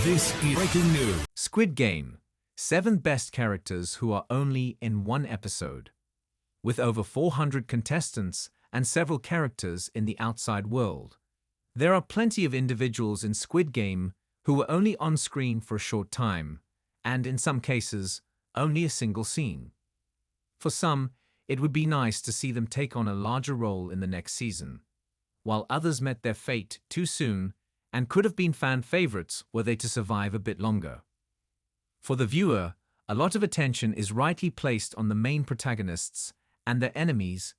This is breaking news. Squid Game. 7 best characters who are only in one episode. With over 400 contestants and several characters in the outside world, there are plenty of individuals in Squid Game who were only on screen for a short time, and in some cases, only a single scene. For some, it would be nice to see them take on a larger role in the next season, while others met their fate too soon and could have been fan favorites were they to survive a bit longer. For the viewer, a lot of attention is rightly placed on the main protagonists and their enemies,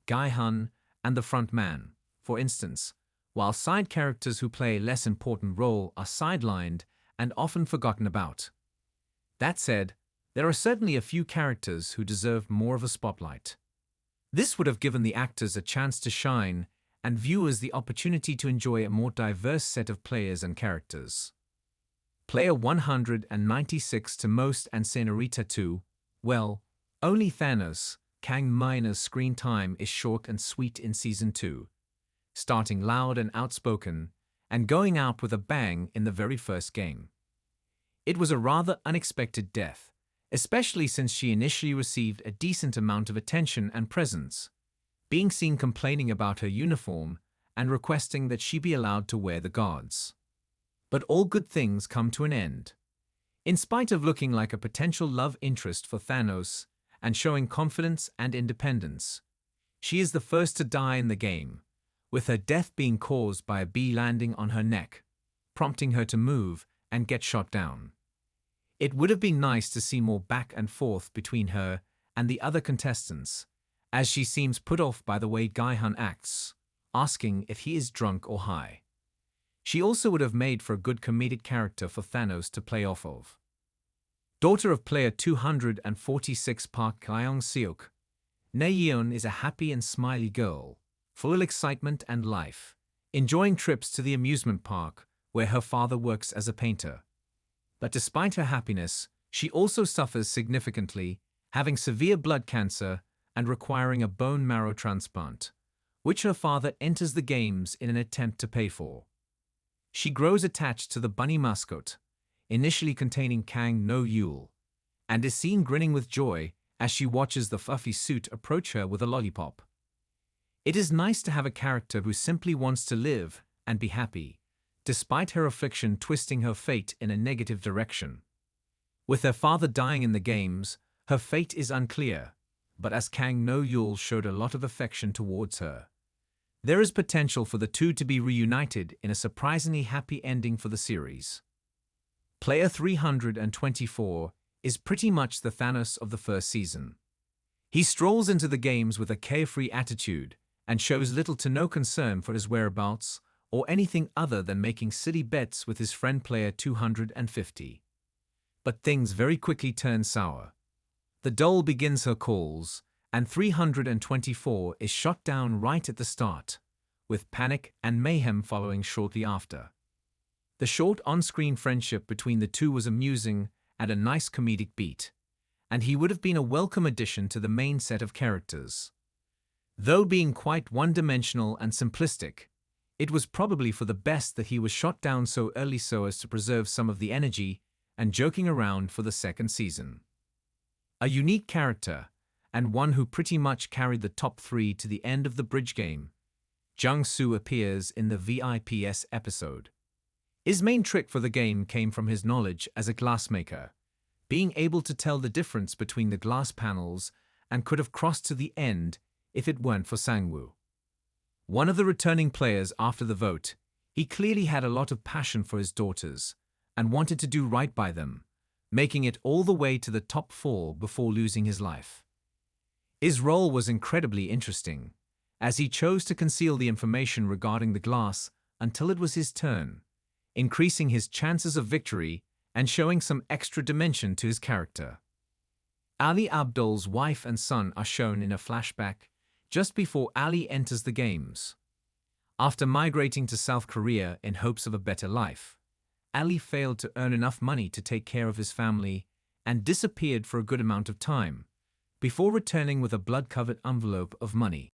Gae-hun and the front man, for instance, while side characters who play a less important role are sidelined and often forgotten about. That said, there are certainly a few characters who deserve more of a spotlight. This would have given the actors a chance to shine and viewers the opportunity to enjoy a more diverse set of players and characters. Player 196 to most and Senorita 2, well, only Thanos, Kang Mina's screen time is short and sweet in Season 2, starting loud and outspoken, and going out with a bang in the very first game. It was a rather unexpected death, especially since she initially received a decent amount of attention and presence, being seen complaining about her uniform and requesting that she be allowed to wear the guards. But all good things come to an end. In spite of looking like a potential love interest for Thanos and showing confidence and independence, she is the first to die in the game, with her death being caused by a bee landing on her neck, prompting her to move and get shot down. It would have been nice to see more back and forth between her and the other contestants, as she seems put off by the way Gae-hun acts, asking if he is drunk or high. She also would have made for a good comedic character for Thanos to play off of. Daughter of player 246 Park Kyung-seok, Naeun is a happy and smiley girl, full of excitement and life, enjoying trips to the amusement park where her father works as a painter. But despite her happiness, she also suffers significantly, having severe blood cancer and requiring a bone marrow transplant, which her father enters the games in an attempt to pay for. She grows attached to the bunny mascot, initially containing Kang No-yeol, and is seen grinning with joy as she watches the fluffy suit approach her with a lollipop. It is nice to have a character who simply wants to live and be happy, despite her affliction twisting her fate in a negative direction. With her father dying in the games, her fate is unclear, but as Kang No-yeol showed a lot of affection towards her, there is potential for the two to be reunited in a surprisingly happy ending for the series. Player 324 is pretty much the Thanos of the first season. He strolls into the games with a carefree attitude and shows little to no concern for his whereabouts or anything other than making silly bets with his friend player 250. But things very quickly turn sour. The doll begins her calls, and 324 is shot down right at the start, with panic and mayhem following shortly after. The short on-screen friendship between the two was amusing and a nice comedic beat, and he would have been a welcome addition to the main set of characters. Though being quite one-dimensional and simplistic, it was probably for the best that he was shot down so early so as to preserve some of the energy and joking around for the second season. A unique character, and one who pretty much carried the top 3 to the end of the bridge game, Jung-soo appears in the VIPS episode. His main trick for the game came from his knowledge as a glassmaker, being able to tell the difference between the glass panels and could have crossed to the end if it weren't for Sang-woo. One of the returning players after the vote, he clearly had a lot of passion for his daughters and wanted to do right by them, making it all the way to the top 4 before losing his life. His role was incredibly interesting, as he chose to conceal the information regarding the glass until it was his turn, increasing his chances of victory and showing some extra dimension to his character. Ali Abdul's wife and son are shown in a flashback just before Ali enters the games. After migrating to South Korea in hopes of a better life, Ali failed to earn enough money to take care of his family and disappeared for a good amount of time, before returning with a blood-covered envelope of money.